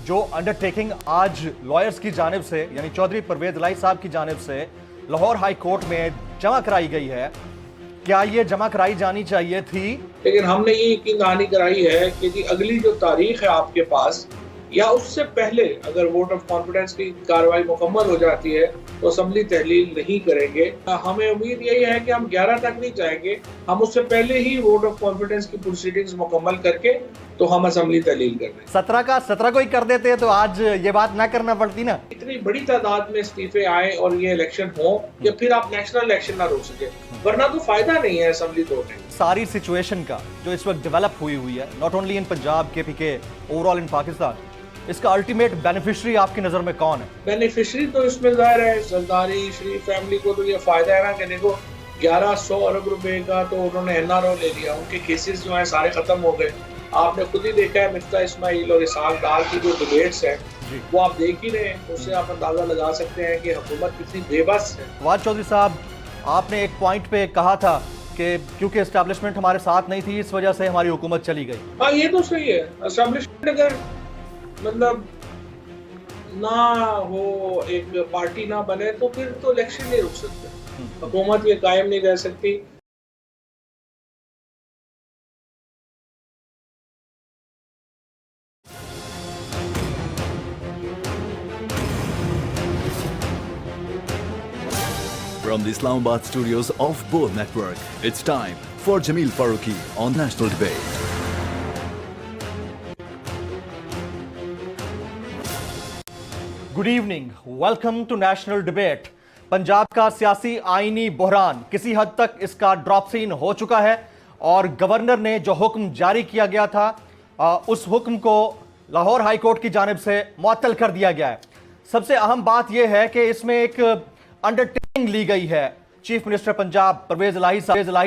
जो अंडरटेकिंग आज लॉयर्स की जानिब से यानी चौधरी परवेज इलाही साहब की जानिब से लाहौर हाई कोर्ट में जमा कराई गई है, क्या ये जमा कराई जानी चाहिए थी? लेकिन हमने ये यकीन दहानी कराई है कि जी अगली जो तारीख है आपके पास या उससे पहले अगर वोट ऑफ कॉन्फिडेंस की कार्रवाई मुकम्मल हो जाती है तो असेंबली तहलील नहीं करेंगे। हमें उम्मीद यही है कि हम 11 तक नहीं जाएंगे, हम उससे पहले ही वोट ऑफ कॉन्फिडेंस की प्रोसीडिंग्स मुकम्मल करके तो हम असेंबली तहलील कर देंगे। 17 का 17 को ही कर देते तो आज ये बात ना करना पड़ती ना। इतनी बड़ी तादाद में इस्तीफे आए और ये इलेक्शन हो या फिर आप नेशनल इलेक्शन ना रोक सके, वरना तो फायदा नहीं है असेंबली तोड़ने। सारी सिचुएशन का जो इस वक्त डेवलप हुई है, not only in Punjab KPK, overall इन पाकिस्तान, इसका अल्टीमेट बेनिफिशियरी आपकी नजर में कौन है? बेनिफिशियरी तो इसमें जाहिर है जरदारी शरीफ फैमिली को तो ये फायदा है ना कि देखो 1100 अरब रुपए का तो उन्होंने NRO ले लिया, उनके केसेस जो है सारे खत्म हो गए। आपने खुद ही देखा है मिफ्ता इस्माइल और इसहाक डार की जो डिबेट्स है वो आप देख ही रहे हैं, उससे आप अंदाजा लगा सकते हैं कि हुकूमत कितनी बेबस है। फवाद चौधरी साहब, आपने एक पॉइंट पे कहा था कि क्योंकि एस्टैब्लिशमेंट हमारे साथ नहीं थी इस वजह से हमारी हुकूमत चली गई। हाँ, ये तो सही है। एस्टैब्लिशमेंट अगर मतलब ना हो, एक पार्टी ना बने तो फिर तो इलेक्शन नहीं रुक सकते, हुकूमत ये कायम नहीं रह सकती। From the Islamabad studios of Bold Network, it's time for Jameel Farooqi on National Debate. Good evening, welcome to National Debate. Punjab का सियासी आईनी बहरान किसी हद तक इसका ड्रॉप सीन हो चुका है और गवर्नर ने जो हुक्म जारी किया गया था उस हुक्म को लाहौर हाई कोर्ट की जानिब से मुअत्तल कर दिया गया है। सबसे अहम बात यह है कि इसमें एक अंडरटेकिंग ली गई है चीफ मिनिस्टर पंजाब परवेज इलाही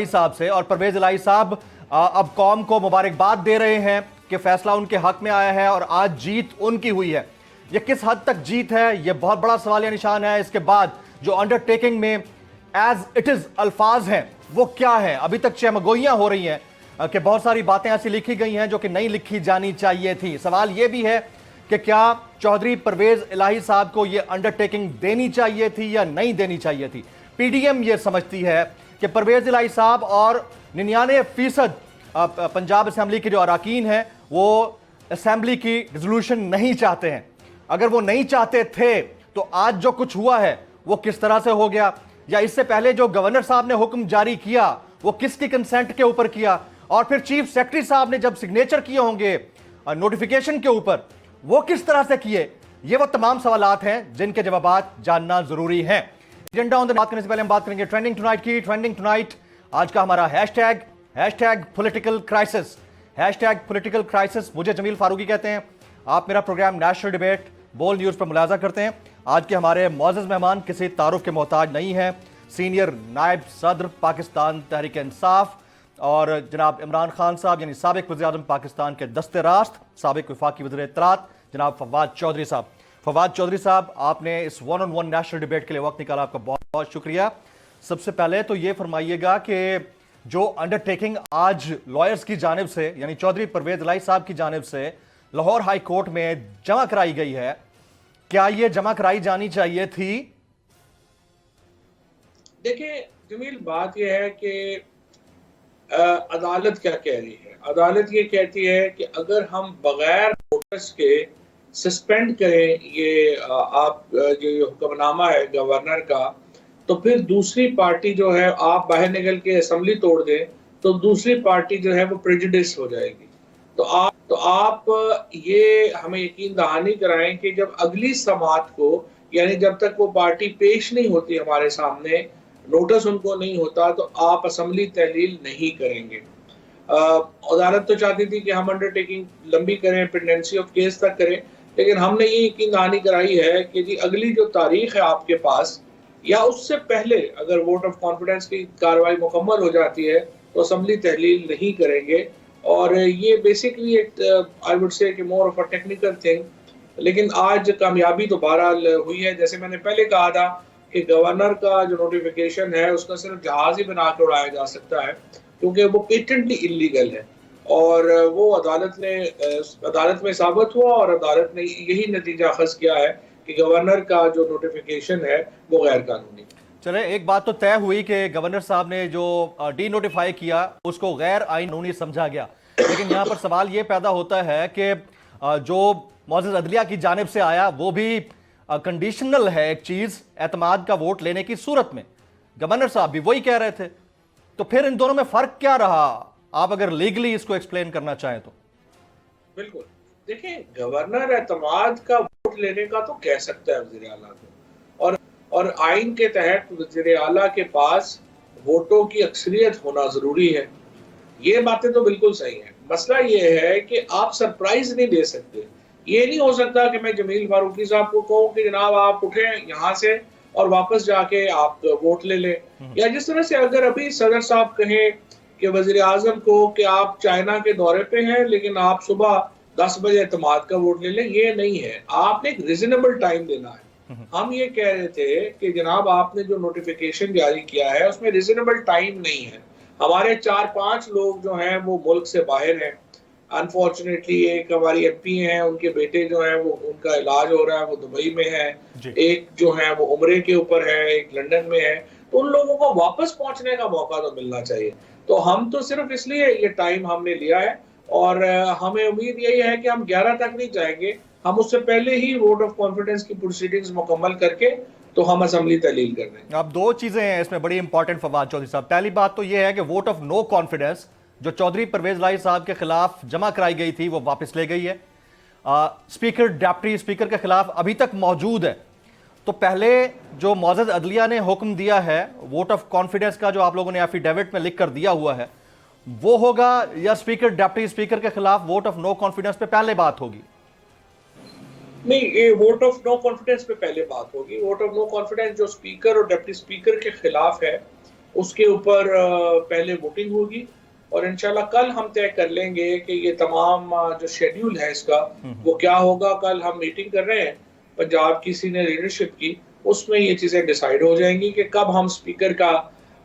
साहब से, और परवेज इलाही साहब अब कौम को मुबारकबाद दे रहे हैं कि फैसला उनके हक में आया है और आज जीत उनकी हुई है। ये किस हद तक जीत है, ये बहुत बड़ा सवालिया निशान है। इसके बाद जो अंडरटेकिंग में एज इट इज अल्फाज हैं वो क्या है? अभी तक चमगोइयां हो रही हैं कि बहुत सारी बातें ऐसी लिखी गई हैं जो कि नहीं लिखी जानी चाहिए थी। सवाल ये भी है कि क्या चौधरी परवेज इलाही साहब को ये अंडरटेकिंग देनी चाहिए थी या नहीं देनी चाहिए थी? PDM ये समझती है कि परवेज इलाही साहब और 99% पंजाब असेंबली के जो अरकान हैं वो असेंबली की रिजोल्यूशन नहीं चाहते हैं। अगर वो नहीं चाहते थे तो आज जो कुछ हुआ है वो किस तरह से हो गया, या इससे पहले जो गवर्नर साहब ने हुक्म जारी किया वो किसकी कंसेंट के ऊपर किया, और फिर चीफ सेक्रेटरी साहब ने जब सिग्नेचर किए होंगे नोटिफिकेशन के ऊपर वो किस तरह से किए? ये वो तमाम सवालात हैं जिनके जवाबात जानना जरूरी हैं। एजेंडा ऑन द बात करने से पहले हम बात करेंगे ट्रेंडिंग टुनाइट की। ट्रेंडिंग टुनाइट आज का हमारा hashtag political crisis, political crisis. मुझे जमील फारूकी कहते हैं। आप मेरा program National Debate Bold News पर मुलाजा करते हैं। आज के हमारे मुअज़्ज़ज़ मेहमान किसी तारुफ के मोहताज नहीं हैं। सीनियर नायब सदर पाकिस्तान तहरीक इंसाफ और जनाब इमरान खान साहब यानी साबिक वज़ीर-ए-आज़म पाकिस्तान के दस्ते रास्त, साबिक वफाकी वज़ीर इत्तलात जनाब फवाद चौधरी साहब। फवाद चौधरी साहब, आपने इस 1-on-1 नेशनल डिबेट के लिए वक्त निकाला, आपका बहुत बहुत शुक्रिया। सबसे पहले तो ये फरमाइएगा कि जो अंडरटेकिंग आज लॉयर्स की जानिब से यानी चौधरी परवेज इलाही साहब की जानिब से लाहौर हाई कोर्ट में जमा कराई गई है, क्या ये जमा कराई जानी चाहिए थी? देखिए जमील, बात यह है कि अदालत क्या कह रही है। अदालत ये कहती है कि अगर हम बगैर नोटिस के सस्पेंड करें ये आप जो हुक्मनामा है गवर्नर का, तो फिर दूसरी पार्टी जो है आप बाहर निकल के असेंबली तोड़ दें तो दूसरी पार्टी जो है वो प्रेजुडिस हो जाएगी। तो आप ये हमें यकीन दहानी कराएं कि जब अगली समाअत को, यानी जब तक वो पार्टी पेश नहीं होती हमारे सामने, नोटिस उनको नहीं होता, तो आप असेंबली तहलील नहीं करेंगे। अदालत तो चाहती थी कि हम अंडरटेकिंग लंबी करें, पेंडेंसी ऑफ केस तक करें, लेकिन हमने ये यकीन दहानी कराई है कि जी अगली जो तारीख है आपके पास या उससे पहले अगर वोट ऑफ कॉन्फिडेंस की कार्रवाई मुकम्मल हो जाती है तो असेंबली तहलील नहीं करेंगे। और ये बेसिकली एक आई वुड से कि more of a technical thing, लेकिन आज कामयाबी तो बहरहाल हुई है। जैसे मैंने पहले कहा था कि गवर्नर का जो नोटिफिकेशन है उसका सिर्फ जहाज ही बना के उड़ाया जा सकता है क्योंकि वो पेटेंटली इलीगल है। और वो अदालत में साबित हुआ और अदालत ने यही नतीजा अखज़ किया है कि गवर्नर का जो नोटिफिकेशन है वो गैर कानूनी। चले, एक बात तो तय हुई कि गवर्नर साहब ने जो डी नोटिफाई किया उसको गैर कानूनी समझा गया, लेकिन यहाँ पर सवाल ये पैदा होता है कि जो मौजूद अदलिया की जानिब से आया वो भी कंडीशनल है, एक चीज एतमाद का वोट लेने की सूरत में। गवर्नर साहब भी वही कह रहे थे, तो फिर इन दोनों में फर्क क्या रहा? आप अगर लीगली इसको एक्सप्लेन करना चाहें तो। बिल्कुल, देखिए गवर्नर एतमाद का वोट लेने का तो कह सकता है वज़ीर आला को, और आइन के तहत वज़ीर आला के पास वोटों की अक्सरियत होना जरूरी है। ये बातें तो बिल्कुल सही है। मसला ये है कि आप सरप्राइज नहीं दे सकते। ये नहीं हो सकता कि मैं जमील फारूकी साहब को कहूँ कि जनाब आप उठे यहाँ से और वापस जाके आप वोट ले लें, या जिस तरह से अगर अभी सदर साहब कहें कि वजीर आजम को कि आप चाइना के दौरे पे हैं लेकिन आप सुबह 10 बजे एतमाद का वोट ले लें, ये नहीं है। आपने एक रिजनेबल टाइम देना है। हम ये कह रहे थे कि जनाब आपने जो नोटिफिकेशन जारी किया है उसमें रिजनेबल टाइम नहीं है। हमारे 4-5 लोग जो हैं वो मुल्क से बाहर हैं। अनफॉर्चुनेटली एक हमारी एमपी हैं, उनके बेटे जो हैं वो उनका इलाज हो रहा है, वो दुबई में है, एक जो है वो उम्रे के ऊपर है, एक लंदन में है, तो उन लोगों को वापस पहुंचने का मौका तो मिलना चाहिए। तो हम तो सिर्फ इसलिए ये टाइम हमने लिया है, और हमें उम्मीद यही है कि हम 11 तक नहीं जाएंगे, हम उससे पहले ही वोट ऑफ कॉन्फिडेंस की प्रोसीडिंग्स मुकम्मल करके तो हम असेंबली तहलील कर देंगे। अब दो चीजें हैं इसमें बड़ी इंपॉर्टेंट फवाद चौधरी साहब। पहली बात तो यह है कि वोट ऑफ नो कॉन्फिडेंस जो चौधरी परवेज लाई साहब के खिलाफ जमा कराई गई थी वो वापस ले गई है। स्पीकर डिप्टी स्पीकर के खिलाफ अभी तक मौजूद है। तो पहले जो मौजूद अदलिया ने हुक्म दिया है वोट ऑफ कॉन्फिडेंस का, जो आप लोगों ने एफिडेविट में लिख कर दिया हुआ है, वो होगा, या स्पीकर डिप्टी स्पीकर के खिलाफ वोट ऑफ नो कॉन्फिडेंस पे पहले बात होगी? नहीं, ये वोट ऑफ नो कॉन्फिडेंस पे पहले बात होगी। वोट ऑफ नो कॉन्फिडेंस जो स्पीकर और डिप्टी स्पीकर के खिलाफ है उसके ऊपर पहले वोटिंग होगी, और इंशाल्लाह कल हम तय कर लेंगे कि ये तमाम जो शेड्यूल है इसका वो क्या होगा। कल हम मीटिंग कर रहे हैं पंजाब की सीनियर लीडरशिप की, उसमें ये चीजें डिसाइड हो जाएंगी कि कब हम स्पीकर का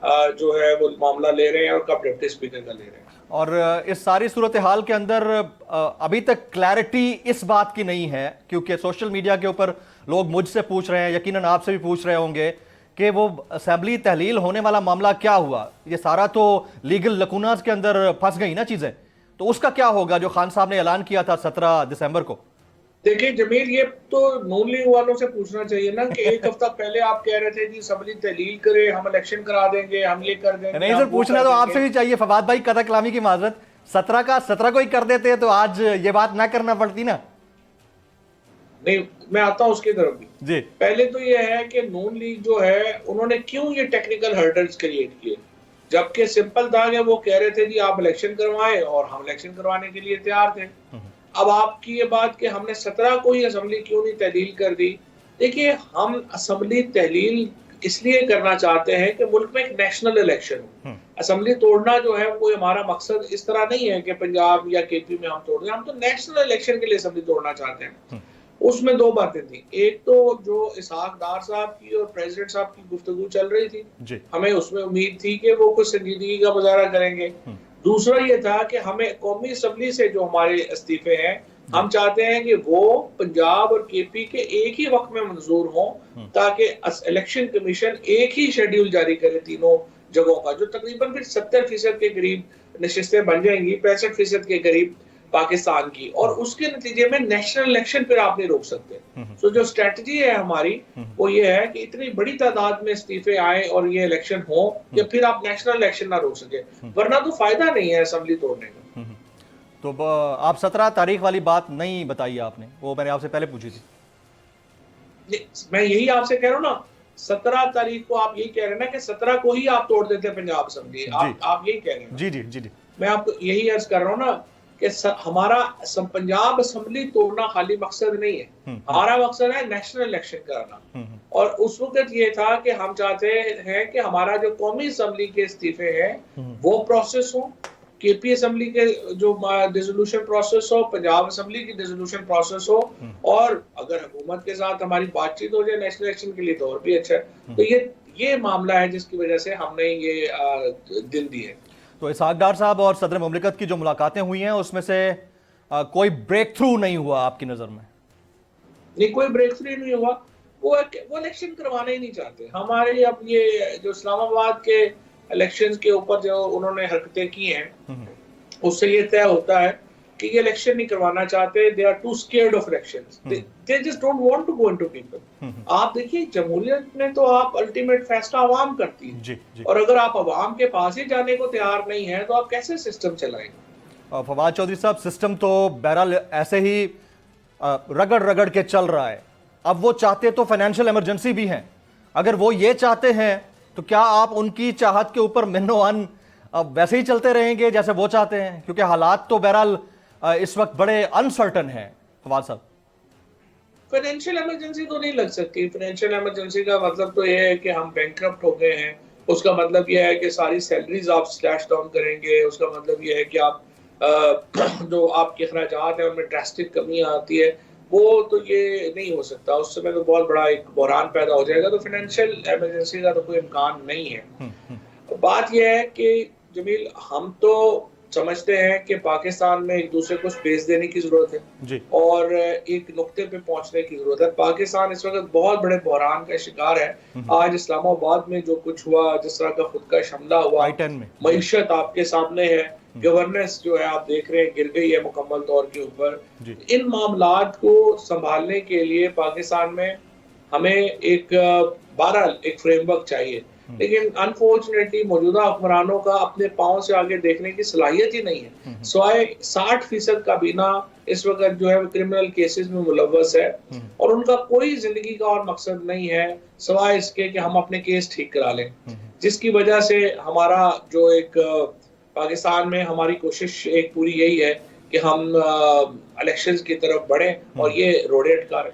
जो है वो मामला ले रहे हैं और कब डिप्टी स्पीकर का ले रहे हैं। और इस सारी सूरत हाल के अंदर अभी तक क्लैरिटी इस बात की नहीं है, क्योंकि सोशल मीडिया के ऊपर लोग मुझसे पूछ रहे हैं, यकीनन आपसे भी पूछ रहे होंगे कि वो असेंबली तहलील होने वाला मामला क्या हुआ। ये सारा तो लीगल लकूनास के अंदर फंस गई ना चीजें, तो उसका क्या होगा जो खान साहब ने ऐलान किया था 17 दिसंबर को? देखिए जमील, ये तो नून लीग वालों से पूछना चाहिए ना कि एक हफ्ता पहले आप कह रहे थे जी असेंबली तहलील करे, हम इलेक्शन करा देंगे, हम ये कर देंगे। नहीं सर, पूछना तो आपसे भी चाहिए। फवाद भाई, कथा कलामी की माजरत, 17 का 17 को ही कर देते तो आज ये बात ना करना पड़ती ना। नहीं, मैं आता हूँ उसकी तरफ भी जी। पहले तो ये है कि नून लीग जो है उन्होंने क्यों ये टेक्निकल हर्डल्स क्रिएट किए, जबकि सिंपल था कि वो कह रहे थे जी आप इलेक्शन करवाएं और हम इलेक्शन करवाने के लिए तैयार थे। अब आपकी ये बात कि हमने 17 को ही असेंबली क्यों नहीं तहलील कर दी। देखिए, हम असेंबली तहलील इसलिए करना चाहते हैं कि मुल्क में एक नेशनल इलेक्शन हो। असेंबली तोड़ना जो है वो हमारा मकसद इस तरह नहीं है कि पंजाब या केपी में हम तोड़ दें, हम तो नेशनल इलेक्शन के लिए असेंबली तोड़ना चाहते हैं। उसमें दो बातें थी, एक तो जो इसहाक डार साहब की और प्रेसिडेंट साहब की गुफ्तगू चल रही थी, हमें उसमें उम्मीद थी कि वो कुछ संजीदगी का मुजाहरा करेंगे। दूसरा ये था कि हमें कौमी असेंबली से जो हमारे इस्तीफे हैं, हम चाहते हैं कि वो पंजाब और केपी के एक ही वक्त में मंजूर हों, ताकि इलेक्शन कमीशन एक ही शेड्यूल जारी करे तीनों जगहों का, जो तकरीबन फिर 70% के करीब नशिस्तें बन जाएंगी, 65% के करीब पाकिस्तान की, और उसके नतीजे में नेशनल इलेक्शन फिर आप नहीं रोक सकते। तो जो स्ट्रेटजी है हमारी वो ये है कि इतनी बड़ी तादाद में इस्तीफे आए और ये इलेक्शन हो कि फिर आप नेशनल इलेक्शन ना रोक सके, वरना तो फायदा नहीं है असेंबली तोड़ने का। तो आप 17 तारीख वाली बात नहीं बताई आपने, वो मैंने आपसे पहले पूछी थी। मैं यही आपसे कह रहा हूँ ना, 17 तारीख को आप यही कह रहे हैं ना कि 17 को ही आप तोड़ देते पंजाब असेंबली, आप यही कह रहे हैं। जी जी जी जी, मैं आपको यही अर्ज कर रहा हूँ ना कि हमारा पंजाब असेंबली तोड़ना खाली मकसद नहीं है, हमारा मकसद है नेशनल इलेक्शन कराना। और उस वक्त ये था कि हम चाहते हैं कि हमारा जो कौमी असेंबली के इस्तीफे हैं वो प्रोसेस हो, केपी असेंबली के जो डिसोल्यूशन प्रोसेस हो, पंजाब असेंबली की डिसोल्यूशन प्रोसेस हो, और अगर हुकूमत के साथ हमारी बातचीत हो जाए नेशनल इलेक्शन के लिए तो और भी अच्छा है। तो ये मामला है जिसकी वजह से हमने ये दिन दिए। तो इसहाक डार साहब और सदर मुमलिकत की जो मुलाकातें हुई हैं उसमें से कोई ब्रेक थ्रू नहीं हुआ आपकी नज़र में? नहीं, कोई ब्रेक थ्रू नहीं हुआ। वो इलेक्शन करवाना ही नहीं चाहते। हमारे अब ये जो इस्लामाबाद के इलेक्शंस के ऊपर जो उन्होंने हरकतें की हैं, उससे ये तय होता है कि ये इलेक्शन नहीं करवाना चाहते। They are too scared of elections, they just don't want to go into people. आप देखिए, जमहूरियत में तो आप अल्टीमेट फैसला अवाम करती है, जी। और अगर आप अवाम के पास ही जाने को तैयार नहीं है तो आप कैसे सिस्टम चलाएंगे? फवाद चौधरी साहब, सिस्टम तो बहरहाल ऐसे ही रगड़ रगड़ के चल रहा है। अब वो चाहते तो फाइनेंशियल इमरजेंसी भी है। अगर वो ये चाहते हैं तो क्या आप उनकी चाहत के ऊपर मिन्नो अन वैसे ही चलते रहेंगे जैसे वो चाहते हैं? क्योंकि हालात तो बहरहाल इस वक्त बड़े अनसर्टन है। फवाद साहब, फाइनेंशियल इमरजेंसी तो नहीं लग सकती। फाइनेंशियल इमरजेंसी का मतलब तो ये है कि हम बैंकक्रप्ट हो गए हैं। उसका मतलब ये है कि सारी सैलरीज आप स्लैश डाउन करेंगे। उसका मतलब ये है कि आप जो आपके खर्चात हैं उनमें ड्रास्टिक कमी आती है। वो तो ये नहीं हो सकता। उस समय तो बहुत बड़ा एक बहरान पैदा हो जाएगा। तो फाइनेंशियल इमरजेंसी का तो कोई इम्कान नहीं है। बात यह है कि जमील, हम तो समझते हैं कि पाकिस्तान में एक दूसरे को स्पेस देने की जरूरत है जी। और एक नुक्ते पे पहुंचने की जरूरत है। पाकिस्तान इस वक्त बहुत बड़े बहरान का शिकार है। आज इस्लामाबाद में जो कुछ हुआ, जिस तरह का खुद का हमला हुआ, मईशत आपके सामने है, गवर्नेंस जो है आप देख रहे हैं गिर गई है मुकम्मल तौर के ऊपर। इन मामलात को संभालने के लिए पाकिस्तान में हमें एक बहरहाल एक फ्रेमवर्क चाहिए, लेकिन अनफॉर्चुनेटली मौजूदा हुक्मरानों का अपने पांव से आगे देखने की सलाहियत ही नहीं है। सवाए 60% काबीना इस वक्त जो है क्रिमिनल केसेस में मुलव्वस है और उनका कोई जिंदगी का और मकसद नहीं है सवाए इसके कि हम अपने केस ठीक करा लें, जिसकी वजह से हमारा जो एक पाकिस्तान में हमारी कोशिश एक पूरी यही है कि हम इलेक्शंस की तरफ बढ़ें और ये रोडेट करें।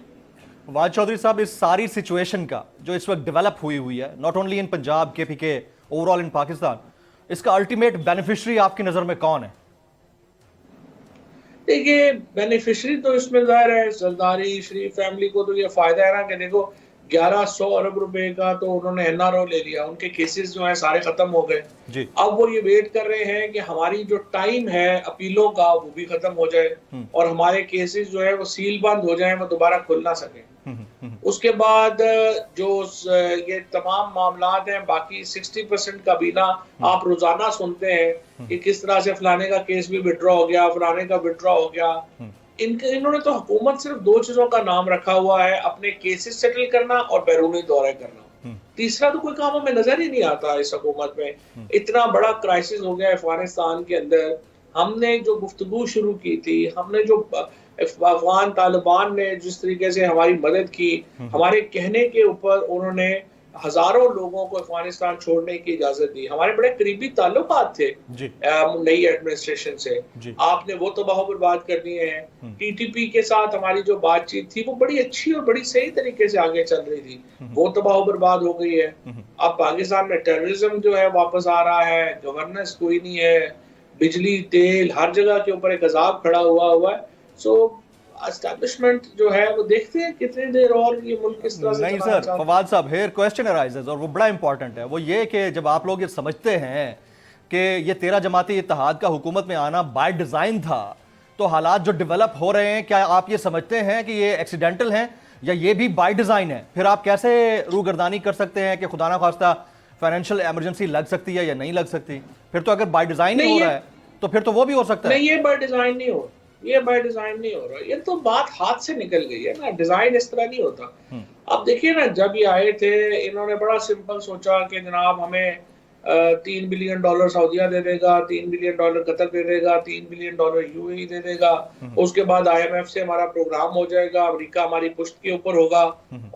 फवाद चौधरी साहब, इस सारी सिचुएशन का जो इस वक्त डेवलप हुई है, not only in Punjab KPK, overall इन पाकिस्तान, इसका अल्टीमेट बेनिफिशियरी आपकी नजर में कौन है? देखिए, बेनिफिशियरी तो इसमें जाहिर है जरदारी शरीफ फैमिली को तो ये फायदा है ना कि देखो 1100 अरब रुपए का तो उन्होंने NRO ले लिया। उनके केसेस जो है सारे खत्म हो गए। अब वो ये वेट कर रहे हैं कि हमारी जो टाइम है अपीलों का वो भी खत्म हो जाए और हमारे केसेस जो है वो सील बंद हो जाए, वो दोबारा खुल ना सके। उसके बाद जो ये तमाम मामलात हैं, बाकी 60% काबीना आप रोजाना सुनते हैं कि किस तरह से फलाने का केस भी विड्रॉ हो गया, फलाने का विड्रॉ हो गया। इन्होंने तो हुकूमत सिर्फ दो चीजों का नाम रखा हुआ है, अपने केसेस सेटल करना और बैरूनी दौरे करना। तीसरा तो कोई काम हमें नजर ही नहीं आता इस हुकूमत में। इतना बड़ा क्राइसिस हो गया अफगानिस्तान के अंदर। हमने जो गुफ्तगू शुरू की थी, हमने जो अफगान तालिबान ने जिस तरीके से हमारी मदद की, हमारे कहने के ऊपर उन्होंने हजारों लोगों को अफगानिस्तान छोड़ने की इजाजत दी। हमारे बड़े करीबी ताल्लुकात थे नई एडमिनिस्ट्रेशन से। आपने वो तबाह बर्बाद कर दिए हैं। TTP के साथ हमारी जो बातचीत थी वो बड़ी अच्छी और बड़ी सही तरीके से आगे चल रही थी, वो तबाह बर्बाद हो गई है। अब पाकिस्तान में टेररिज्म जो है वापस आ रहा है, गवर्नेंस कोई नहीं है, बिजली तेल हर जगह के ऊपर एक अजाब खड़ा हुआ है। सो एस्टैब्लिशमेंट जो है वो देखते हैं कितनी देर और ये मुल्क किस तरह से नहीं सर, फवाद साहब, हियर क्वेश्चन अराइजेस और वो बड़ा इंपॉर्टेंट है। वो ये कि जब आप लोग ये समझते हैं कि ये 13 जमाती इत्तेहाद का हुकूमत में आना बाय डिजाइन था, तो हालात जो डेवलप हो रहे हैं, क्या आप ये समझते हैं कि ये एक्सीडेंटल हैं या ये भी बाय डिजाइन है? फिर आप कैसे रूगर्दानी कर सकते हैं कि खुदा ना खास्ता फाइनेंशियल इमरजेंसी लग सकती है या नहीं लग सकती? फिर तो अगर बाय डिजाइन नहीं हो रहा है तो फिर तो वो भी हो सकता है। नहीं, ये बाय डिजाइन नहीं हो, ये बाय डिजाइन नहीं हो रहा। ये तो बात हाथ से निकल गई है ना, डिजाइन इस तरह नहीं होता। अब देखिए ना, जब ये आए थे इन्होंने बड़ा सिंपल सोचा कि जनाब हमें $3 बिलियन सऊदीया दे देगा, $3 बिलियन कतर दे देगा, $3 बिलियन UAE दे देगा। उसके बाद IMF से हमारा प्रोग्राम हो जाएगा, अमेरिका हमारी पुश्त के ऊपर होगा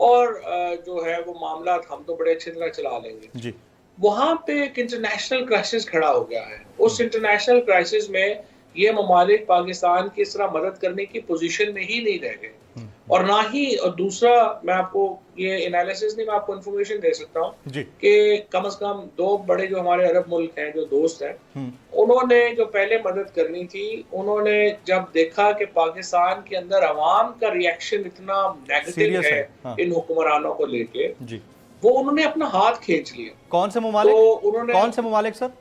और जो है वो मामला हम तो बड़े अच्छी तरह चला लेंगे। वहां पे एक इंटरनेशनल क्राइसिस खड़ा हो गया है। उस इंटरनेशनल क्राइसिस में ये ममालिक पाकिस्तान की इस तरह मदद करने की पोजीशन में ही नहीं रह गए और ना ही। और दूसरा, मैं आपको ये एनालिसिस नहीं, मैं आपको इन्फॉर्मेशन दे सकता हूँ कि कम से कम 2 बड़े जो हमारे अरब मुल्क हैं, जो दोस्त हैं, उन्होंने जो पहले मदद करनी थी, उन्होंने जब देखा कि पाकिस्तान के अंदर अवाम का रिएक्शन इतना नेगेटिव है इन हुक्मरानों को लेके, वो उन्होंने अपना हाथ खींच लिया। कौन से मुमालिक? तो उन्होंने कौन से मुमालिक सर?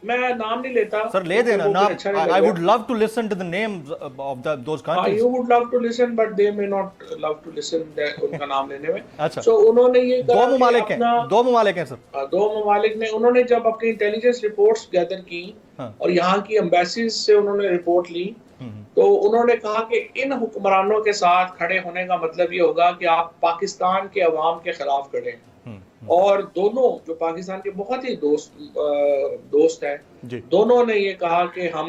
मैं नाम नहीं लेता सर, ले देना वो नाम। फिर अच्छा नहीं आई लगेगा। Would love to listen to the names of those countries. You would love to listen, but they may not love to listen उनका नाम लेने में। अच्छा। So उन्होंने ये दो कहा कि ममालिक हैं, अपना दो ममालिक हैं सर। दो ममालिक ने उन्होंने जब अपनी इंटेलिजेंस रिपोर्ट्स गैदर की हाँ। और यहाँ की एम्बेसीज से उन्होंने रिपोर्ट ली, तो उन्होंने कहा कि इन हुक्मरानों के साथ खड़े होने का मतलब ये होगा कि आप पाकिस्तान के अवाम के खिलाफ खड़े हैं। और दोनों जो पाकिस्तान के बहुत ही दोस्त हैं, दोनों ने ये कहा कि हम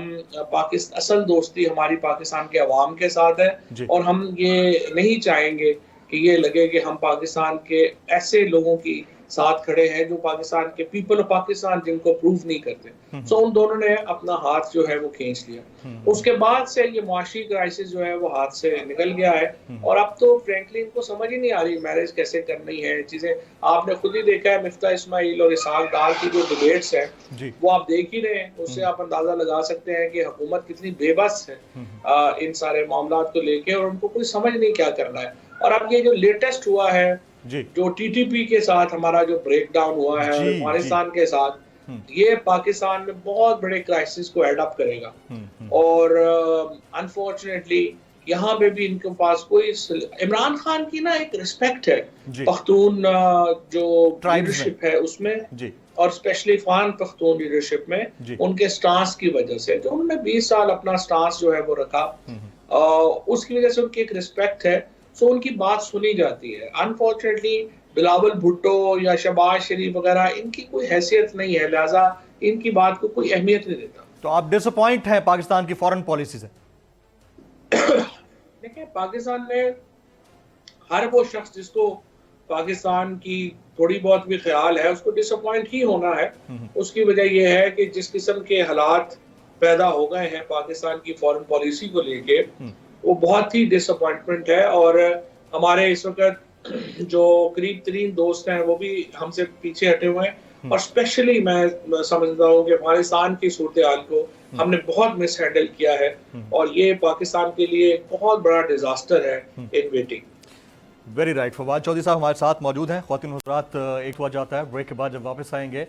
पाकिस्तान असल दोस्ती हमारी पाकिस्तान के अवाम के साथ है और हम ये नहीं चाहेंगे कि ये लगे कि हम पाकिस्तान के ऐसे लोगों की साथ खड़े हैं जो पाकिस्तान के पीपल ऑफ पाकिस्तान जिनको प्रूव नहीं करते। सो उन दोनों ने अपना हाथ जो है वो खींच लिया। उसके बाद से ये मुआशी क्राइसिस जो है वो हाथ से निकल गया है और अब तो फ्रैंकली इनको समझ ही नहीं आ रही मैरिज कैसे करनी है चीजें। आपने खुद ही देखा है मिफ्ता इस्माइल और इसहाक डार की जो डिबेट्स है वो आप देख ही रहे हैं, उससे आप अंदाजा लगा सकते हैं कि हुकूमत कितनी बेबस है इन सारे मामला को लेके और उनको कोई समझ नहीं क्या करना है। और अब ये जो लेटेस्ट हुआ है जो टीटीपी के साथ हमारा जो ब्रेक डाउन हुआ है अफगानिस्तान के साथ, ये पाकिस्तान में बहुत बड़े क्राइसिस को एड अप करेगा। और अनफॉर्चुनेटली यहाँ पे भी इनके पास कोई इमरान खान की ना एक रिस्पेक्ट है पख्तून जो लीडरशिप है उसमें और स्पेशली फान पख्तून लीडरशिप में उनके स्टांस की वजह से जो उन्होंने 20 साल अपना स्टांस जो है वो रखा उसकी वजह से उनकी एक रिस्पेक्ट है। सो उनकी बात सुनी जाती है। अनफॉर्चुनेटली बिलावल भुट्टो या शहबाज शरीफ वगैरह इनकी कोई हैसियत नहीं है, लिहाजा इनकी बात को कोई अहमियत नहीं देता। तो आप डिसअपॉइंट हैं पाकिस्तान की फॉरेन पॉलिसी से? देखिए, पाकिस्तान में हर वो शख्स जिसको पाकिस्तान की थोड़ी बहुत भी ख्याल है उसको डिसअपॉइंट ही होना है। उसकी वजह यह है कि जिस किस्म के हालात पैदा हो गए हैं पाकिस्तान की फॉरेन पॉलिसी को लेके वो बहुत ही डिसअपॉइंटमेंट है। और हमारे इस वक्त जो करीब तरीन दोस्त हैं वो भी हमसे पीछे हटे हुए हैं और स्पेशली मैं समझता हूँ कि अफगानिस्तान की सूरत हाल को हमने बहुत मिस हैंडल किया है और ये पाकिस्तान के लिए एक बहुत बड़ा डिजास्टर है in waiting. Very right. Fawad Chaudhry साहब हमारे साथ मौजूद हैं। ख्वातीन हज़रात, एक हुआ जाता है ब्रेक के बाद जब वापस आएंगे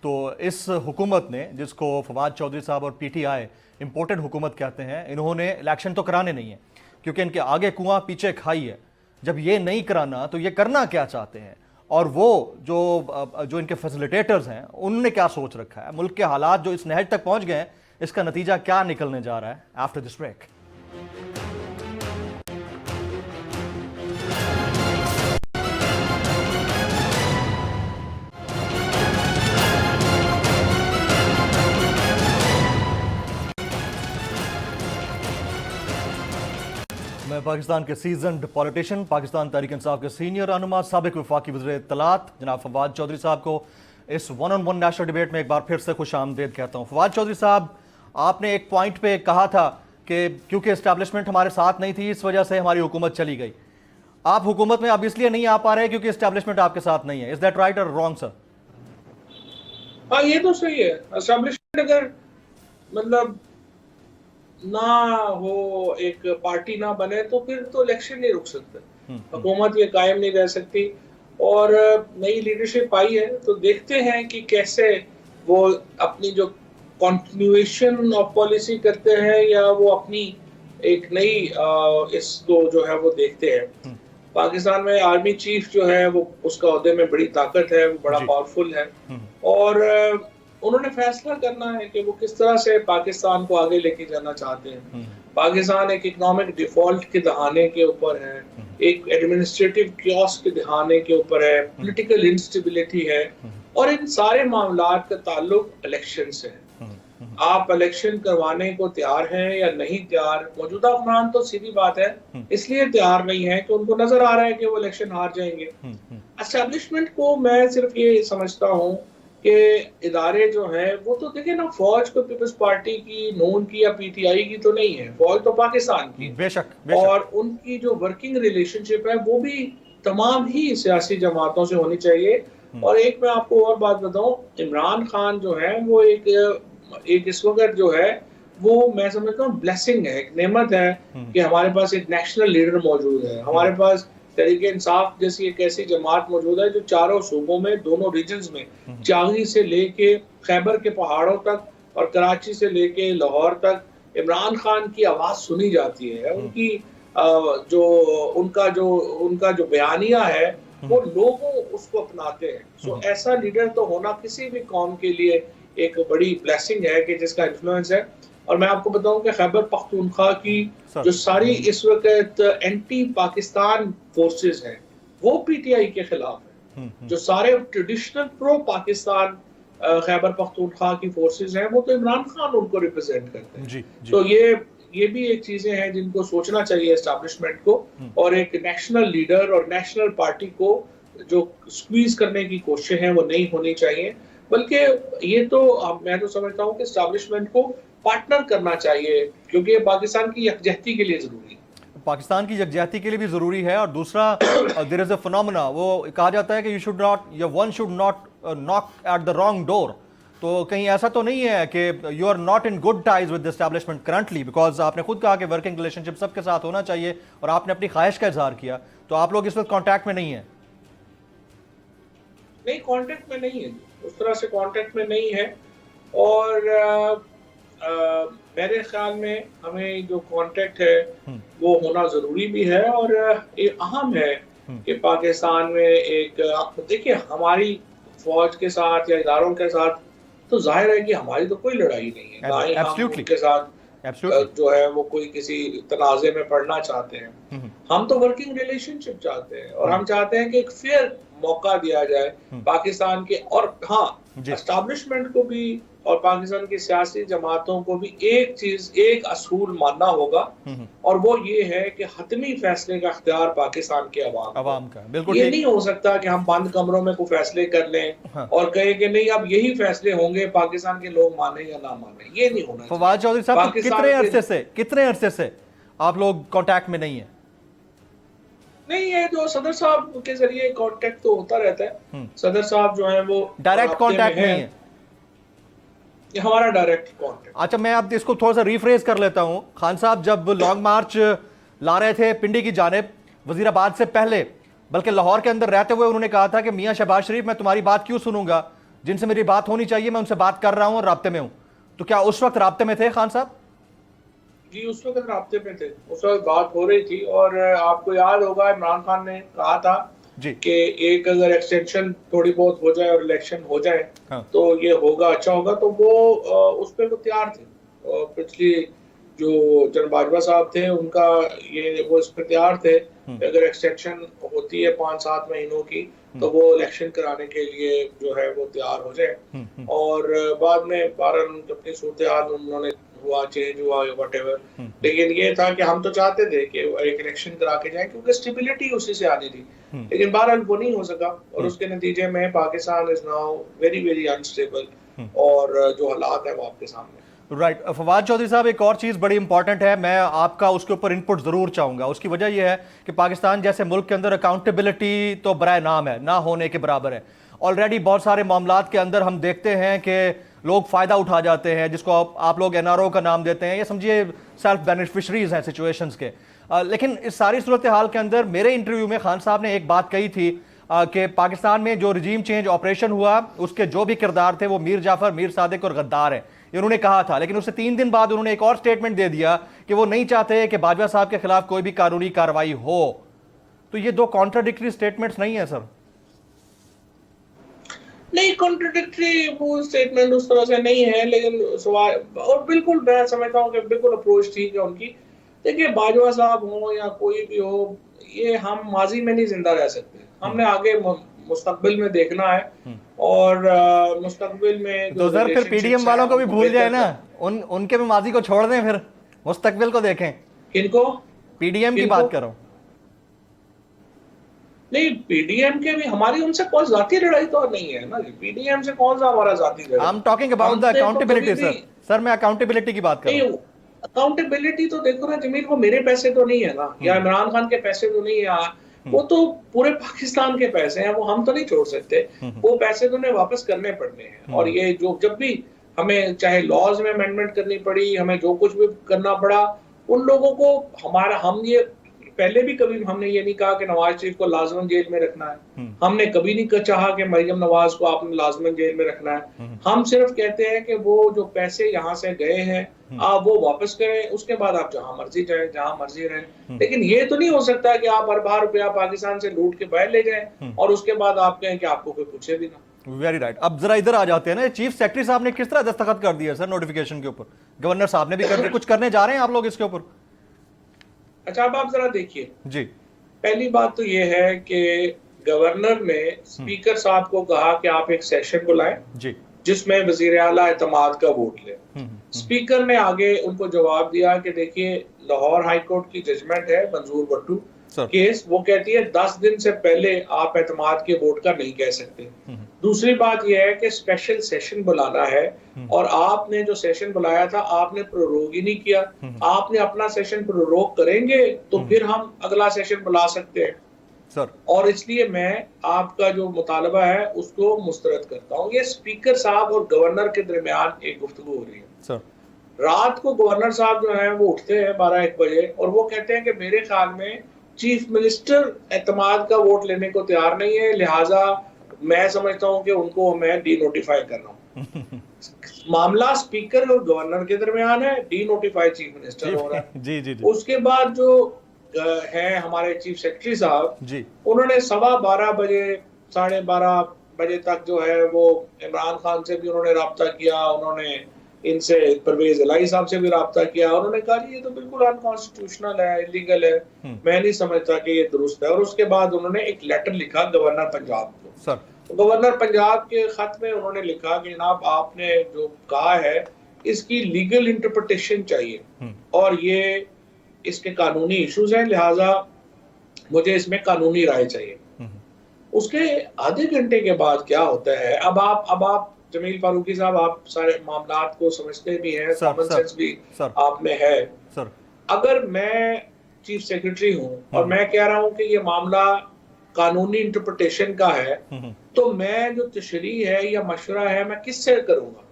तो इस हुकूमत ने जिसको फवाद चौधरी साहब और पीटीआई इम्पोर्टेड हुकूमत कहते हैं, इन्होंने इलेक्शन तो कराने नहीं है क्योंकि इनके आगे कुआं पीछे खाई है। जब ये नहीं कराना तो ये करना क्या चाहते हैं और वो जो इनके फैसिलिटेटर्स हैं उनने क्या सोच रखा है, मुल्क के हालात जो इस नहज तक पहुंच गए हैं इसका नतीजा क्या निकलने जा रहा है आफ्टर दिस ब्रेक। मैं पाकिस्तान के सीजन्ड पॉलिटिशियन, पाकिस्तान तहरीक इंसाफ के सीनियर रहनुमा, साबिक वफाकी वज़ीर इत्तलात जनाब फवाद चौधरी साहब को इस 1-on-1 नेशनल डिबेट में एक बार फिर से खुश आमदीद कहता हूँ। फवाद चौधरी साहब, आपने एक पॉइंट पे कहा था कि क्योंकि इस्टेब्लिशमेंट हमारे साथ नहीं थी इस वजह से हमारी हुकूमत चली गई। आप हुकूमत में अब इसलिए नहीं आ पा रहे क्योंकि इस्टेब्लिशमेंट आपके साथ नहीं है। इज दैट राइट और रॉन्ग सर? हाँ, ये तो सही है। इस्टेब्लिशमेंट अगर मतलब ना हो, एक पार्टी ना बने तो फिर तो इलेक्शन नहीं रुक सकते, हुकूमत ये कायम नहीं रह सकती। और नई लीडरशिप आई है तो देखते हैं कि कैसे वो अपनी जो कंटिन्यूएशन ऑफ पॉलिसी करते हैं या वो अपनी एक नई इसको जो है वो देखते हैं। पाकिस्तान में आर्मी चीफ जो है वो उसका ओहदे में बड़ी ताकत है, वो बड़ा पावरफुल है और उन्होंने फैसला करना है कि वो किस तरह से पाकिस्तान को आगे लेके जाना चाहते हैं। पाकिस्तान एक इकोनॉमिक डिफॉल्ट के दहाने के ऊपर है, एक एडमिनिस्ट्रेटिव क्योस के दहाने के ऊपर है, पॉलिटिकल इंस्टेबिलिटी है और इन सारे मामलात का ताल्लुक इलेक्शन से है। आप इलेक्शन करवाने को तैयार हैं या नहीं तैयार? मौजूदा हुक्मरान तो सीधी बात है इसलिए तैयार नहीं है कि उनको नजर आ रहा है कि वो इलेक्शन हार जाएंगे। एस्टेब्लिशमेंट को मैं सिर्फ ये समझता हूँ कि इदारे जो हैं वो तो देखिए ना, फौज को पीपल्स पार्टी की, नून की या पीटीआई की तो नहीं है, फौज तो पाकिस्तान की बेशक। और उनकी जो वर्किंग रिलेशनशिप है वो भी तमाम ही सियासी जमातों से होनी चाहिए। और एक मैं आपको और बात बताऊं, इमरान खान जो है वो एक इस वक्त जो है वो मैं समझता हूँ ब्लेसिंग है, एक नेमत है कि हमारे पास एक नेशनल लीडर मौजूद है। हमारे पास तहरीक इंसाफ जैसी एक ऐसी जमात मौजूद है जो चारों सूबों में, दोनों रीजन्स में, चांगी से लेके खैबर के पहाड़ों तक और कराची से लेके लाहौर तक इमरान खान की आवाज सुनी जाती है। उनकी जो उनका जो बयानिया है वो लोगों उसको अपनाते हैं। सो ऐसा लीडर तो होना किसी भी कौम के लिए एक बड़ी ब्लेसिंग है कि जिसका इन्फ्लुएंस है। और मैं आपको बताऊं कि खैबर पख्तूनख्वा की जो सारी इस वक्त एंटी पाकिस्तान फोर्सेस हैं वो पीटीआई के खिलाफ है। जो सारे ट्रेडिशनल प्रो पाकिस्तान खैबर पख्तूनख्वा की फोर्सेस हैं वो तो इमरान खान उनको रिप्रेजेंट करते हैं। जी, जी। तो ये भी एक चीजें हैं जिनको सोचना चाहिए एस्टैब्लिशमेंट को, और एक नेशनल लीडर और नेशनल पार्टी को जो स्क्वीज करने की कोशिश है वो नहीं होनी चाहिए। बल्कि ये तो मैं तो समझता हूँ कि एस्टैब्लिशमेंट को पार्टनर करना चाहिए, क्योंकि ये पाकिस्तान की यकजहती के लिए जरूरी है। पाकिस्तान की यकजहती के लिए भी जरूरी है। और दूसरा, देयर इज अ फिनोमेना, वो कहा जाता है कि one should not knock at the wrong door. तो कहीं ऐसा तो नहीं है कि you are not in good ties with the establishment currently, because आपने खुद कहा कि वर्किंग रिलेशनशिप सबके साथ होना चाहिए और आपने अपनी ख्वाहिश का इजहार किया, तो आप लोग इस वक्त कॉन्टैक्ट में नहीं है? नहीं, कांटेक्ट में नहीं है, उस तरह से कांटेक्ट में नहीं है। और मेरे ख्याल में हमें जो कांटेक्ट है वो होना जरूरी भी है और ये अहम है कि पाकिस्तान में एक, आप देखिए हमारी फौज के साथ या इदारों के साथ तो जाहिर है कि हमारी तो कोई लड़ाई नहीं है, ना ही हम उनके साथ जो है वो कोई किसी तनाज़े में पड़ना चाहते हैं। हम तो वर्किंग रिलेशनशिप चाहते हैं और हम चाहते हैं कि एक फेयर मौका दिया जाए पाकिस्तान के, और हाँ एस्टैब्लिशमेंट को भी और पाकिस्तान की सियासी जमातों को भी एक असूल मानना होगा, और वो ये है कि हतमी फैसले का इख्तियार पाकिस्तान के अवाम का। बिल्कुल ये नहीं हो सकता कि हम बंद कमरों में कोई फैसले कर लें और कहें कि नहीं अब यही फैसले होंगे, पाकिस्तान के लोग माने या ना माने, ये नहीं होना। फवाद चौधरी साहब, कितने अरसे से आप लोग कांटेक्ट में नहीं है? नहीं है, जो सदर साहब के जरिए कांटेक्ट तो होता रहता है। सदर साहब जो है वो डायरेक्ट कांटेक्ट नहीं है, ये हमारा डायरेक्ट कांटेक्ट। अच्छा, मैं अब इसको थोड़ा सा रिफ्रेज कर लेता हूं। खान साहब जब लॉन्ग मार्च ला रहे थे पिंडी की जानिब वजीराबाद से पहले, बल्कि लाहौर के अंदर रहते हुए उन्होंने कहा था कि मियां शहबाज शरीफ, मैं तुम्हारी बात क्यों सुनूंगा, जिनसे मेरी बात होनी चाहिए मैं उनसे बात कर रहा हूं और राब्ते में हूं। तो क्या उस वक्त राब्ते में थे खान साहब? जी, उस वक्त राब्ते में थे, उस वक्त बात हो रही थी। और आपको याद होगा इमरान खान ने कहा था कि एक अगर एक्सटेंशन थोड़ी बहुत हो जाए और इलेक्शन हो जाए तो ये होगा, अच्छा होगा। तो वो उस पर वो तैयार थे। और पिछली जो जनरल बाजवा साहब थे उनका वो इस पर तैयार थे, अगर एक्सटेंशन होती है 5-7 महीनों की तो वो इलेक्शन कराने के लिए जो है वो तैयार हो जाए। और बाद में 12 अपनी सूरत उन्होंने हुआ, चेंज हुआ, व्हाटएवर, लेकिन ये था कि हम तो चाहते थे कि एक इलेक्शन करा के जाए क्योंकि स्टेबिलिटी उसी से आनी थी, लेकिन बहरहाल वो नहीं हो सका और उसके नतीजे में Pakistan is now very very unstable और जो हालात है वो आपके सामने। राइट फवाद चौधरी साहब, एक और चीज़ बड़ी इंपॉर्टेंट है, मैं आपका उसके ऊपर इनपुट ज़रूर चाहूँगा। उसकी वजह यह है कि पाकिस्तान जैसे मुल्क के अंदर अकाउंटेबिलिटी तो बराए नाम है, ना होने के बराबर है। ऑलरेडी बहुत सारे मामलात के अंदर हम देखते हैं कि लोग फ़ायदा उठा जाते हैं, जिसको आप लोग एनआरओ का नाम देते हैं, या समझिए सेल्फ बेनिफिशरीज हैं सिचुएशंस के। लेकिन इस सारी सूरत हाल के अंदर मेरे इंटरव्यू में खान साहब ने एक बात कही थी कि पाकिस्तान में जो रजीम चेंज ऑपरेशन हुआ उसके जो भी किरदार थे वो मीर जाफर, मीर सादिक और गद्दार हैं, ये उन्होंने कहा था। लेकिन उससे 3 दिन बाद उन्होंने एक और स्टेटमेंट दे दिया कि वो नहीं चाहते कि बाजवा साहब के खिलाफ कोई भी कानूनी कार्रवाई हो। तो ये दो कॉन्ट्राडिक्टरी स्टेटमेंट्स नहीं है सर? नहीं, कॉन्ट्राडिक्टरी वो स्टेटमेंट उस तरह से नहीं है, लेकिन सवाल, और बिल्कुल मैं समझता हूँ कि बिल्कुल अप्रोच ठीक है उनकी। देखिए बाजवा साहब हो या कोई भी हो, ये हम माजी में नहीं जिंदा रह सकते, हमने आगे मुस्तकबिल में देखना है। और मुस्तकबिल में तो सर फिर पीडीएम वालों को भी भूल जाए ना, उनके भी माजी को छोड़ दें, फिर मुस्तकबिल को देखें। किनको? पीडीएम की बात करो। नहीं, पीडीएम के भी हमारी उनसे कोई जाती लड़ाई तो नहीं है ना, पीडीएम से कौन सा हमारा जाती लड़ाई। I am talking about the accountability sir, मैं अकाउंटेबिलिटी की बात कर रहा हूं। अकाउंटेबिलिटी तो देखो ना जमील, वो मेरे पैसे तो नहीं है ना, या इमरान खान के पैसे तो नहीं है, वो तो पूरे पाकिस्तान के पैसे हैं, वो हम तो नहीं छोड़ सकते, वो पैसे तो उन्हें वापस करने पड़ने हैं। और ये जो जब भी हमें चाहे लॉज में अमेंडमेंट करनी पड़ी, हमें जो कुछ भी करना पड़ा, उन लोगों को हम ये पहले भी कभी हमने ये नहीं कहा कि नवाज शरीफ को लाजमन जेल में रखना है। हमने कभी नहीं चाहा कि मरियम नवाज को आपने लाजमन जेल में रखना है। हम सिर्फ कहते हैं कि वो जो पैसे यहाँ से गए हैं आप वो वापस करें, उसके बाद आप जहां मर्जी जाएं, जहां मर्जी रहें। लेकिन ये तो नहीं हो सकता कि आप अरबार रुपया पाकिस्तान से लूट के बाहर ले जाएं और उसके बाद आप कहें कि आपको कोई पूछे भी ना। Very right. अब जरा इधर आ जाते हैं ना, चीफ सेक्रेटरी साहब ने किस तरह दस्तखत कर दिया सर नोटिफिकेशन के ऊपर? गवर्नर साहब ने भी कर दिया, कुछ करने जा रहे हैं आप लोग इसके ऊपर? अच्छा, अब आप जरा देखिए जी। पहली बात तो ये है कि गवर्नर ने स्पीकर साहब को कहा कि आप एक सेशन बुलाएं जी जिसमें वजीर आला एतमाद का वोट ले। स्पीकर ने आगे उनको जवाब दिया कि देखिए लाहौर हाई कोर्ट की जजमेंट है मंजूर भट्टू केस, वो कहती है 10 दिन से पहले आप एतमाद के वोट का नहीं कह सकते। दूसरी बात यह है कि स्पेशल सेशन बुलाना है और आपने जो सेशन बुलाया था आपने प्रोरोग ही नहीं किया। आपने अपना सेशन प्रोरोग करेंगे तो फिर हम अगला सेशन बुला सकते हैं सर। और इसलिए मैं आपका जो मुतालबा है उसको मुस्तरद करता हूँ। ये स्पीकर साहब और गवर्नर के दरमियान एक गुफ्तगू हो रही है सर। रात को गवर्नर साहब जो है वो उठते हैं 12-1 बजे और वो कहते हैं कि मेरे ख्याल में चीफ मिनिस्टर एतमाद का वोट लेने को तैयार नहीं है, लिहाजा मैं समझता हूं कि उनको मैं डी नोटिफाई कर रहा हूं। मामला स्पीकर और गवर्नर के दरमियान है, डी नोटिफाई चीफ मिनिस्टर हो रहा है। जी जी जी। उसके बाद जो है हमारे चीफ सेक्रेटरी साहब जी, उन्होंने 12:15 बजे 12:30 बजे तक जो है वो इमरान खान से भी उन्होंने राब्ता किया, उन्होंने इनसे परवेज इलाही साहब से भी राब्ता किया। उन्होंने कहा जी ये तो बिल्कुल अनकॉन्स्टिट्यूशनल है, इलीगल है, मैं नहीं समझता कि ये दुरुस्त है। और उसके बाद उन्होंने एक लेटर लिखा गवर्नर पंजाब को सर। तो गवर्नर पंजाब के खत में उन्होंने लिखा कि जनाब आपने जो कहा है इसकी लीगल इंटरप्रिटेशन चाहिए और ये इसके कानूनी इश्यूज हैं, लिहाजा मुझे इसमें कानूनी राय चाहिए। उसके आधे घंटे के बाद क्या होता है, अब आप जमील फारूकी साहब आप सारे मामलात को समझते भी हैं, कॉमन सेंस भी आप में है सर। अगर मैं चीफ सेक्रेटरी हूं और मैं कह रहा हूं कि ये मामला कानूनी इंटरप्रिटेशन का है तो मैं जो तशरीह है या मशवरा है मैं किससे करूंगा?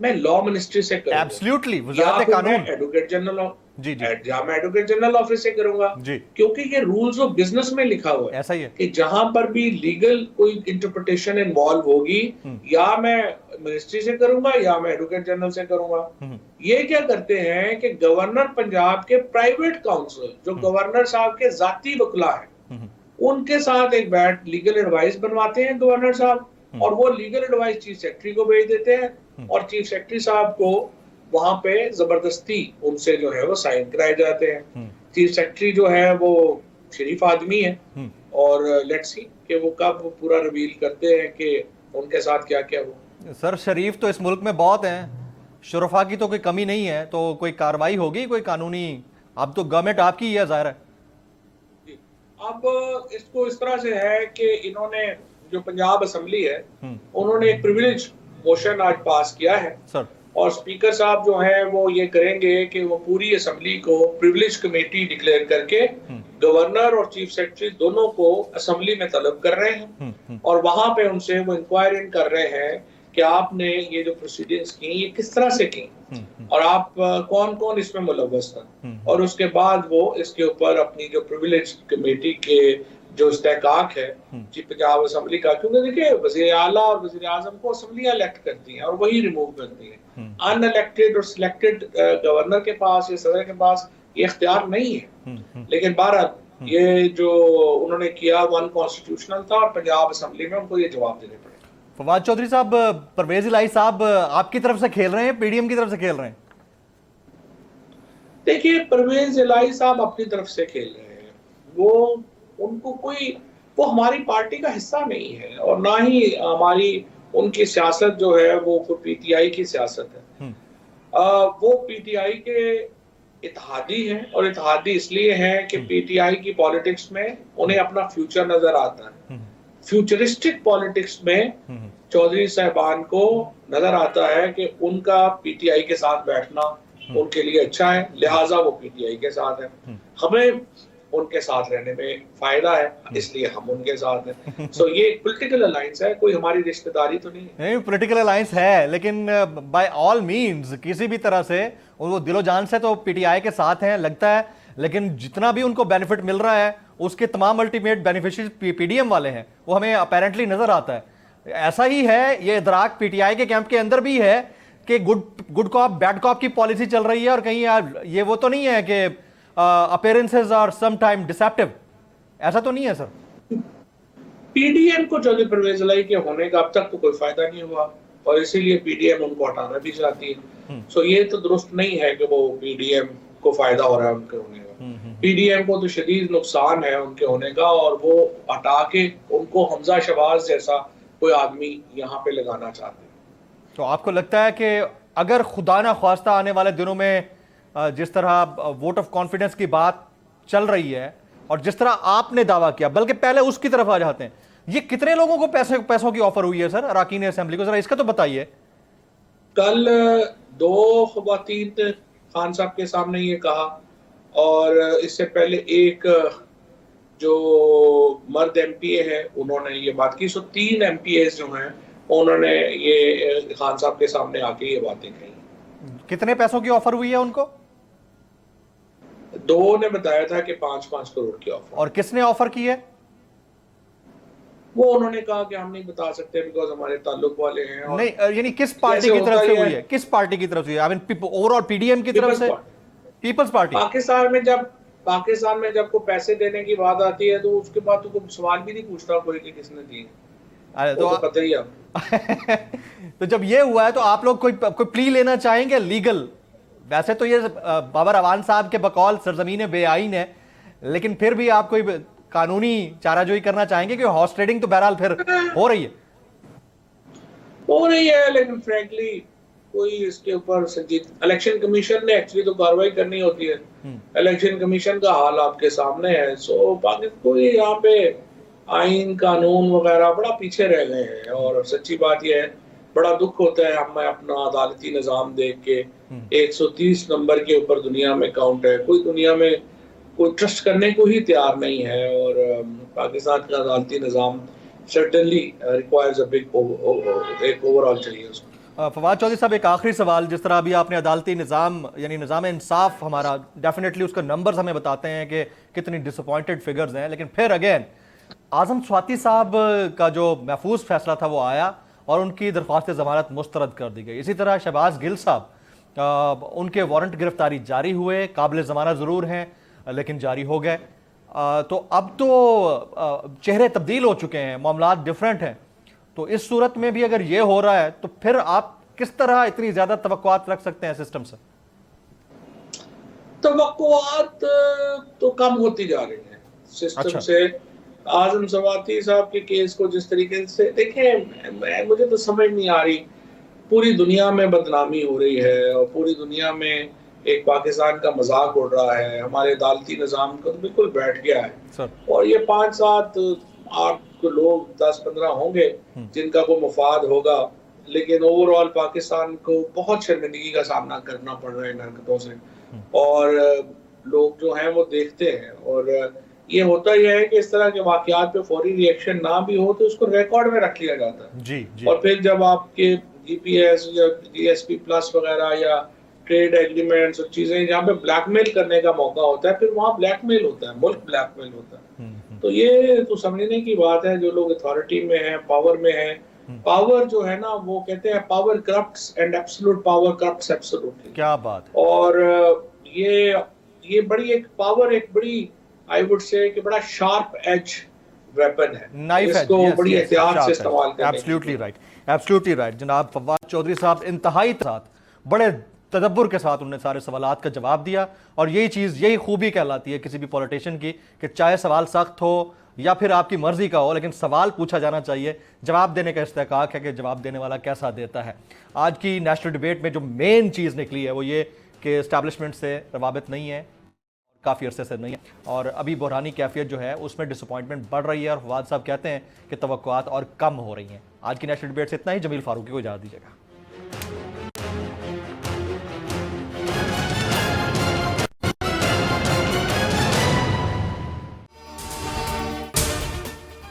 मैं लॉ मिनिस्ट्री से करूंगा। एब्सोल्युटली, वज़ारत कानून एडवोकेट जनरल जी जी या मैं एडवोकेट जनरल ऑफिस से करूंगा जी, क्योंकि ये रूल्स ऑफ बिजनेस में लिखा हुआ है ऐसा ही है कि जहां पर भी लीगल कोई इंटरप्रिटेशन इन्वॉल्व होगी या मैं मिनिस्ट्री से करूंगा या मैं एडवोकेट जनरल से करूंगा। ये क्या करते हैं कि गवर्नर पंजाब के प्राइवेट काउंसिल जो गवर्नर साहब के जाती वकला है उनके साथ एक बैठ लीगल एडवाइस बनवाते हैं गवर्नर साहब और वो लीगल एडवाइस चीफ सेक्रेटरी को भेज देते हैं और चीफ सेक्रेटरी साहब को वहां पे जबरदस्ती उनसे जो है वो साइन कराए जाते हैं। चीफ सेक्रेटरी जो है वो शरीफ आदमी है और लेट्स सी कि वो कब पूरा रिवील करते हैं कि उनके साथ क्या क्या हुआ। सर शरीफ तो इस मुल्क में बहुत हैं, शुरफा की तो कोई कमी नहीं है, तो कोई कार्रवाई होगी कोई कानूनी? अब तो गवर्नमेंट आपकी ही है जाहिर है। अब इसको इस तरह से है कि इन्होंने जो पंजाब असेंबली है उन्होंने एक प्रिविलेज मोशन आज पास किया है सर और स्पीकर साहब जो है वो ये करेंगे कि वो पूरी असेंबली को प्रिविलेज कमेटी डिक्लेयर करके गवर्नर और चीफ सेक्रेटरी दोनों को असेंबली में तलब कर रहे हैं और वहां पे उनसे वो इंक्वायरी कर रहे हैं कि आपने ये जो प्रोसीडिंग्स की ये किस तरह से की और आप कौन कौन इसमें मुलव्वस था और उसके बाद वो इसके ऊपर अपनी जो प्रिविलेज कमेटी के जो इस्तेहकाक है जी पंजाब असेंबली का, क्योंकि देखिए वज़ीर आला और वज़ीर आज़म को असेंबलियां इलेक्ट करती हैं और वही रिमूव करती हैं। अनइलेक्टेड और सिलेक्टेड गवर्नर के पास या सदर के पास ये इख्तियार नहीं है। लेकिन बहरहाल ये जो उन्होंने किया वो अनकॉन्स्टिट्यूशनल था और पंजाब असेंबली में उनको ये जवाब देने पड़े। फवाद चौधरी साहब, परवेज इलाही साहब आपकी तरफ से खेल रहे हैं, पीडीएम की तरफ से खेल रहे हैं? देखिए परवेज इलाही साहब अपनी तरफ से खेल रहे हैं, वो उनको कोई वो हमारी पार्टी का हिस्सा नहीं है और ना ही हमारी उनकी सियासत जो है वो पीटीआई की सियासत है। वो पीटीआई के इत्तेहादी हैं और इत्तेहादी इसलिए हैं कि पीटीआई की पॉलिटिक्स में उन्हें अपना फ्यूचर नजर आता है। फ्यूचरिस्टिक पॉलिटिक्स में चौधरी साहबान को नजर आता है कि उनका पीटीआई के साथ बैठना उनके लिए अच्छा है, लिहाजा वो पीटीआई के साथ है। हमें उनके साथ रहने में फायदा है, इसलिए हम उनके साथ हैं। सो ये एक पॉलिटिकल अलायंस है, कोई हमारी रिश्तेदारी तो नहीं है। नहीं, पॉलिटिकल अलायंस है, लेकिन बाय ऑल मींस किसी भी तरह से वो दिलो जान से तो पीटीआई के साथ हैं। लगता है लेकिन जितना भी उनको बेनिफिट मिल रहा है उसके तमाम अल्टीमेट बेनिफिशियरी पीडीएम वाले हैं, वो हमें अपेरेंटली नजर आता है। ऐसा ही है, ये इदराक पीटीआई के कैंप के अंदर भी है कि गुड कॉप बैड कॉप की पॉलिसी चल रही है, और कहीं यार ये वो तो नहीं है कि appearances are some time deceptive, ऐसा तो नहीं है सर? पीडीएम को चौधरी परवेज इलाही के होने का अब तक तो कोई फायदा नहीं हुआ, और इसीलिए पीडीएम उनको हटाना भी चाहती है। सो ये तो दुरुस्त नहीं है कि वो पीडीएम को फायदा हो रहा है उनके होने का। पीडीएम को तो शदीद नुकसान है उनके होने का, और वो हटा के उनको हमजा शहबाज जैसा कोई आदमी यहाँ पे लगाना चाहते हैं। तो आपको लगता है कि अगर खुदा ना ख्वास्ता आने वाले दिनों में जिस तरह वोट ऑफ कॉन्फिडेंस की बात चल रही है और जिस तरह आपने दावा किया, बल्कि पहले उसकी तरफ आ जाते हैं, ये कितने लोगों को पैसों की ऑफर हुई है सर अराकीन असेंबली को, जरा इसका तो बताइए। कल 2 ख़वातीन ने खान साहब के सामने ये कहा, और इससे पहले एक जो मर्द एमपीए है उन्होंने ये बात की। सो 3 एमपीए जो हैं उन्होंने ये खान साहब के सामने आके ये बातें कही। कितने पैसों की ऑफर हुई है उनको? 2 ने बताया था कि 5-5 करोड़ की ऑफर। और किसने ऑफर की है? वो उन्होंने कहा कि हम नहीं बता सकते बिकॉज हमारे ताल्लुक वाले हैं। और नहीं, यानी किस पार्टी की तरफ से हुई है? किस पार्टी की तरफ से? आई मीन ओवरऑल पीडीएम की तरफ से? Peoples party. पाकिस्तान में जब को पैसे देने की बात आती है तो उसके बाद तो कोई सवाल भी नहीं पूछता कोई कि किसने दिए। अरे तो पता ही है। तो जब ये हुआ है तो आप लोग कोई प्ली लेना चाहेंगे लीगल? वैसे तो ये बाबर अवान साहब के बकौल सरजमीन बेआईन है, लेकिन फिर भी आप कोई कानूनी चाराजोई करना चाहेंगे? कि हॉर्स ट्रेडिंग तो बहरहाल फिर हो रही है, लेकिन फ्रैंकली कोई इसके ऊपर संजीद इलेक्शन कमीशन ने एक्चुअली तो कार्रवाई करनी होती है। इलेक्शन कमीशन का हाल आपके सामने है। सो पाकिस्तान कोई यहाँ पे आइन कानून वगैरह बड़ा पीछे रह गए हैं, और सच्ची बात यह है बड़ा दुख होता है हमें अपना अदालती निज़ाम देख के। 130 नंबर के ऊपर दुनिया में काउंट है, कोई दुनिया में कोई ट्रस्ट करने को ही तैयार नहीं है, और पाकिस्तान का अदालती निज़ाम सर्टेनली रिक्वायर्स अ बिग एक ओवरऑल चाहिए उसको। फवाद चौधरी साहब, एक आखिरी सवाल। जिस तरह अभी आपने अदालती निज़ाम यानी निज़ाम इंसाफ हमारा डेफिनेटली उसका नंबर्स हमें बताते हैं कि कितनी डिसअपॉइंटेड फिगर्स हैं, लेकिन फिर अगेन आज़म स्वाति साहब का जो महफूज फैसला था वो आया और उनकी दरख्वास्त ज़मानत मुस्तरद कर दी गई। इसी तरह शहबाज गिल साहब उनके वारंट गिरफ्तारी जारी हुए, काबिल ज़मानत ज़रूर हैं लेकिन जारी हो गए। तो अब तो चेहरे तब्दील हो चुके हैं, मामलात डिफरेंट हैं। तो इस सूरत में भी अगर ये हो रहा है तो फिर आप किस तरह इतनी ज्यादा तवक्कुआत रख सकते हैं सिस्टम से? तवक्कुआत तो कम होती जा रही है सिस्टम से। आज़म स्वाति साहब के केस को जिस तरीके से देखें, मुझे तो समझ नहीं आ रही। पूरी दुनिया में बदनामी हो रही है और पूरी दुनिया में एक पाकिस्तान का मजाक उड़ रहा है। हमारे अदालती निज़ाम का तो बिल्कुल बैठ गया है सर। और ये 5, 7, 8 लोग 10-15 होंगे जिनका कोई मुफाद होगा, लेकिन ओवरऑल पाकिस्तान को बहुत शर्मिंदगी का सामना करना पड़ रहा है इन हरकतों से। और लोग जो हैं वो देखते हैं, और ये होता ही है कि इस तरह के वाकयात पे फौरी रिएक्शन ना भी हो तो उसको रिकॉर्ड में रख लिया जाता है। जी। और फिर जब आपके जीपीएस या जीएसपी प्लस वगैरह या ट्रेड एग्रीमेंट्स और चीजें जहाँ पे ब्लैकमेल करने का मौका होता है, फिर वहाँ ब्लैकमेल होता है, मुल्क ब्लैकमेल होता है। तो ये तो समझने की बात है, जो लोग अथॉरिटी में हैं, पावर में हैं, पावर जो है ना वो कहते हैं power corrupts and absolute power corrupts absolutely. क्या बात है। और ये बड़ी एक पावर, एक बड़ी आई वुड से कि बड़ा शार्प एज वेपन है, इसको बड़ी एहतियात से इस्तेमाल करना। एब्सोल्युटली राइट जनाब फवाद चौधरी साहब, इंतहाई साथ बड़े तदब्बुर के साथ उन्होंने सारे सवालात का जवाब दिया। और यही चीज़, यही खूबी कहलाती है किसी भी पॉलिटिशियन की कि चाहे सवाल सख्त हो या फिर आपकी मर्जी का हो, लेकिन सवाल पूछा जाना चाहिए, जवाब देने का इस्तेकाक है कि जवाब देने वाला कैसा देता है। आज की नेशनल डिबेट में जो मेन चीज़ निकली है वो ये कि एस्टैब्लिशमेंट से रवाबित नहीं है, काफ़ी अरसे से नहीं है, और अभी बुरहानी कैफियत जो है उसमें डिसअपॉइंटमेंट बढ़ रही है, और फवाद साहब कहते हैं कि तवक्कुआत और कम हो रही हैं। आज की नेशनल डिबेट से इतना ही। जमील फारूकी को इजाज़त दीजिएगा।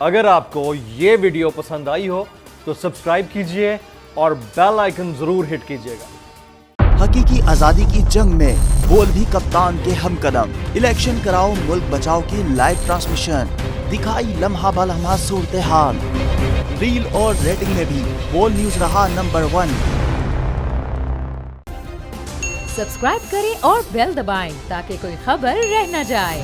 अगर आपको ये वीडियो पसंद आई हो तो सब्सक्राइब कीजिए और बेल आइकन जरूर हिट कीजिएगा। हकीकी आजादी की जंग में बोल भी कप्तान के हम कदम। इलेक्शन कराओ मुल्क बचाओ की लाइव ट्रांसमिशन, दिखाई लम्हा बलम्हा सूरत हाल। रील और रेटिंग में भी बोल न्यूज रहा नंबर 1। सब्सक्राइब करें और बेल दबाएं ताकि कोई खबर रह न जाए।